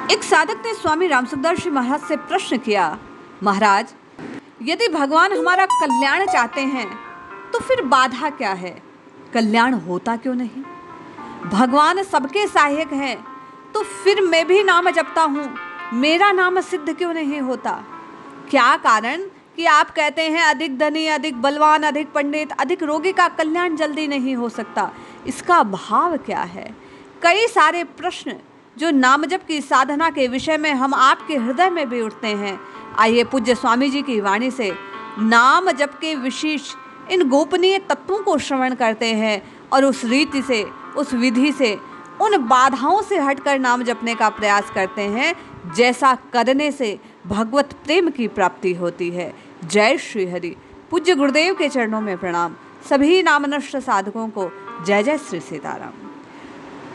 एक साधक ने स्वामी रामसुखदास जी महाराज से प्रश्न किया, महाराज, यदि भगवान हमारा कल्याण चाहते हैं तो फिर बाधा क्या है? कल्याण होता क्यों नहीं? भगवान सबके सहायक हैं, तो फिर मैं भी नाम जपता हूँ, मेरा नाम सिद्ध क्यों नहीं होता? क्या कारण कि आप कहते हैं अधिक धनी, अधिक बलवान, अधिक पंडित, अधिक रोगी का कल्याण जल्दी नहीं हो सकता? इसका भाव क्या है? कई सारे प्रश्न जो नाम जप की साधना के विषय में हम आपके हृदय में भी उठते हैं। आइए पूज्य स्वामी जी की वाणी से नाम जप के विशेष इन गोपनीय तत्वों को श्रवण करते हैं और उस रीति से, उस विधि से, उन बाधाओं से हटकर नाम जपने का प्रयास करते हैं, जैसा करने से भगवत प्रेम की प्राप्ति होती है। जय श्री हरि। पूज्य गुरुदेव के चरणों में प्रणाम। सभी नामनष्ट साधकों को जय जय श्री सीताराम।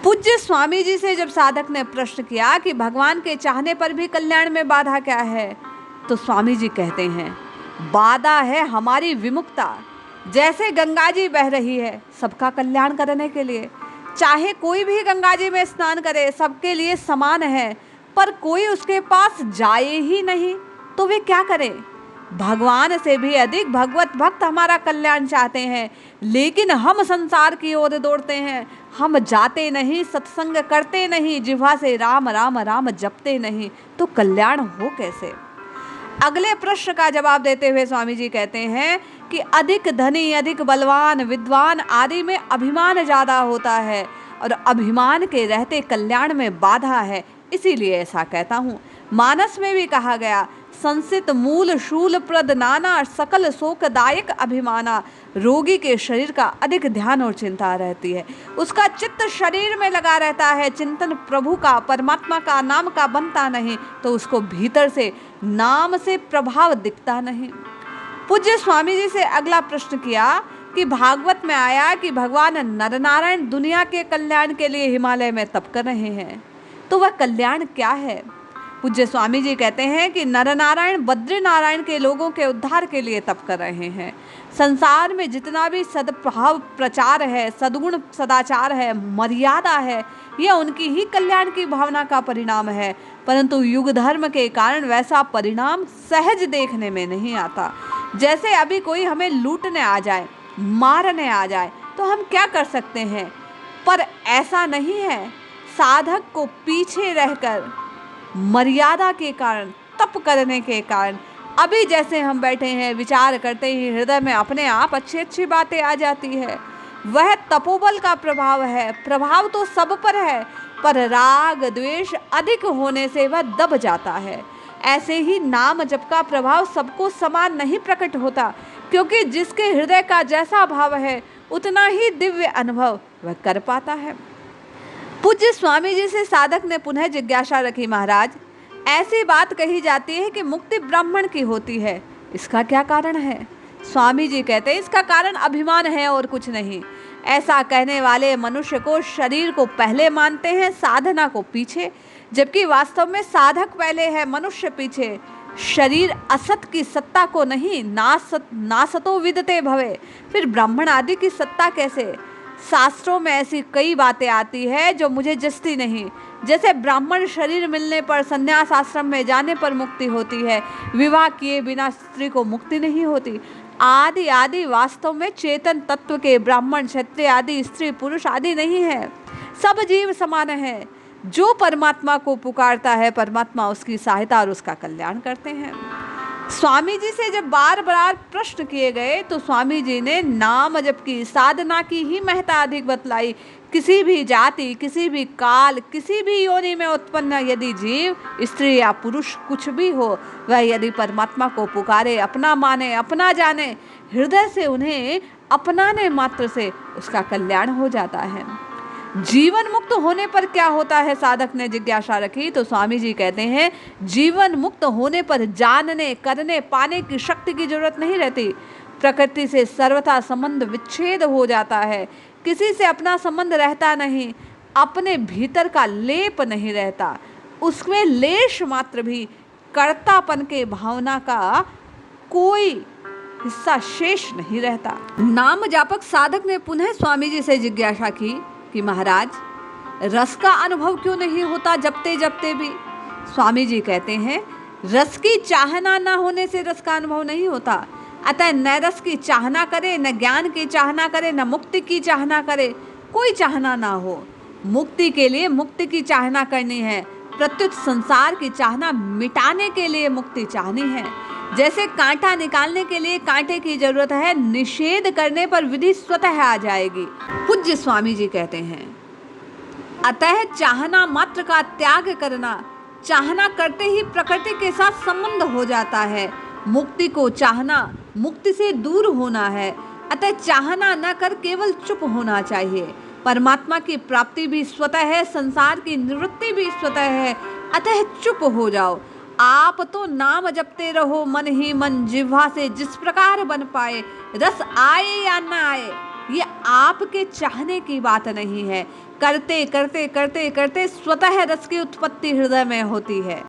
पूज्य स्वामी जी से जब साधक ने प्रश्न किया कि भगवान के चाहने पर भी कल्याण में बाधा क्या है, तो स्वामी जी कहते हैं, बाधा है हमारी विमुखता। जैसे गंगा जी बह रही है सबका कल्याण करने के लिए, चाहे कोई भी गंगा जी में स्नान करे, सबके लिए समान है, पर कोई उसके पास जाए ही नहीं तो वे क्या करें? भगवान से भी अधिक भगवत भक्त हमारा कल्याण चाहते हैं, लेकिन हम संसार की ओर दौड़ते हैं। हम जाते नहीं, सत्संग करते नहीं, जिह्वा से राम राम राम जपते नहीं, तो कल्याण हो कैसे? अगले प्रश्न का जवाब देते हुए स्वामी जी कहते हैं कि अधिक धनी, अधिक बलवान, विद्वान आदि में अभिमान ज़्यादा होता है और अभिमान के रहते कल्याण में बाधा है, इसीलिए ऐसा कहता हूँ। मानस में भी कहा गया, संसित मूल शूल प्रद नाना, सकल शोकदायक अभिमाना। रोगी के शरीर का अधिक ध्यान और चिंता रहती है, उसका चित्त शरीर में लगा रहता है, चिंतन प्रभु का, परमात्मा का, नाम का बनता नहीं, तो उसको भीतर से नाम से प्रभाव दिखता नहीं। पूज्य स्वामी जी से अगला प्रश्न किया कि भागवत में आया कि भगवान नरनारायण दुनिया के कल्याण के लिए हिमालय में तप कर रहे हैं, तो वह कल्याण क्या है? पूज्य स्वामी जी कहते हैं कि नरनारायण बद्रीनारायण के लोगों के उद्धार के लिए तप कर रहे हैं। संसार में जितना भी सद्भाव प्रचार है, सद्गुण सदाचार है, मर्यादा है, यह उनकी ही कल्याण की भावना का परिणाम है, परंतु युग धर्म के कारण वैसा परिणाम सहज देखने में नहीं आता। जैसे अभी कोई हमें लूटने आ जाए, मारने आ जाए, तो हम क्या कर सकते हैं? पर ऐसा नहीं है। साधक को पीछे रहकर मर्यादा के कारण, तप करने के कारण, अभी जैसे हम बैठे हैं, विचार करते ही हृदय में अपने आप अच्छी अच्छी बातें आ जाती है, वह तपोबल का प्रभाव है। प्रभाव तो सब पर है, पर राग द्वेष अधिक होने से वह दब जाता है। ऐसे ही नाम जप का प्रभाव सबको समान नहीं प्रकट होता, क्योंकि जिसके हृदय का जैसा भाव है उतना ही दिव्य अनुभव वह कर पाता है। पूज्य स्वामी जी से साधक ने पुनः जिज्ञासा रखी, महाराज, ऐसी बात कही जाती है कि मुक्ति ब्राह्मण की होती है, इसका क्या कारण है? स्वामी जी कहते हैं, इसका कारण अभिमान है और कुछ नहीं। ऐसा कहने वाले मनुष्य को शरीर को पहले मानते हैं, साधना को पीछे, जबकि वास्तव में साधक पहले है, मनुष्य पीछे। शरीर असत की सत्ता को नहीं, नासतो विदते भवे, फिर ब्राह्मण आदि की सत्ता कैसे? शास्त्रों में ऐसी कई बातें आती है जो मुझे जचती नहीं। जैसे ब्राह्मण शरीर मिलने पर, संन्यास आश्रम में जाने पर मुक्ति होती है, विवाह किए बिना स्त्री को मुक्ति नहीं होती, आदि आदि। वास्तव में चेतन तत्व के ब्राह्मण, क्षत्रिय आदि, स्त्री पुरुष आदि नहीं है, सब जीव समान है। जो परमात्मा को पुकारता है, परमात्मा उसकी सहायता और उसका कल्याण करते हैं। स्वामी जी से जब बार बार प्रश्न किए गए तो स्वामी जी ने नाम जप की साधना की ही महत्ता अधिक बतलाई। किसी भी जाति, किसी भी काल, किसी भी योनि में उत्पन्न यदि जीव, स्त्री या पुरुष कुछ भी हो, वह यदि परमात्मा को पुकारे, अपना माने, अपना जाने, हृदय से उन्हें अपनाने मात्र से उसका कल्याण हो जाता है। जीवन मुक्त होने पर क्या होता है, साधक ने जिज्ञासा रखी तो स्वामी जी कहते हैं, जीवन मुक्त होने पर जानने, करने, पाने की शक्ति की जरूरत नहीं रहती। प्रकृति से सर्वथा संबंध विच्छेद हो जाता है, किसी से अपना संबंध रहता नहीं, अपने भीतर का लेप नहीं रहता, उसमें लेश मात्र भी कर्तापन के भावना का कोई हिस्सा शेष नहीं रहता। नाम जापक साधक ने पुनः स्वामी जी से जिज्ञासा की कि महाराज, रस का अनुभव क्यों नहीं होता जपते जपते भी? स्वामी जी कहते हैं, रस की चाहना न होने से रस का अनुभव नहीं होता। अतः न रस की चाहना करे, न ज्ञान की चाहना करे, न मुक्ति की चाहना करे, कोई चाहना ना हो। मुक्ति के लिए मुक्ति की चाहना करनी है, प्रत्युत संसार की चाहना मिटाने के लिए मुक्ति चाहनी है। जैसे कांटा निकालने के लिए कांटे की जरूरत है, निषेध करने पर विधि स्वतः आ जाएगी। पूज्य स्वामी जी कहते हैं, अतः चाहना मात्र का त्याग करना, चाहना करते ही प्रकृति के साथ संबंध हो जाता है। मुक्ति को चाहना मुक्ति से दूर होना है। अतः चाहना न कर केवल चुप होना चाहिए। परमात्मा की प्राप्ति भी स्वतः है, संसार की निवृत्ति भी स्वतः है। अतः चुप हो जाओ। आप तो नाम जपते रहो मन ही मन, जिह्वा से जिस प्रकार बन पाए। रस आए या न आए, ये आपके चाहने की बात नहीं है। करते करते करते करते स्वतः रस की उत्पत्ति हृदय में होती है।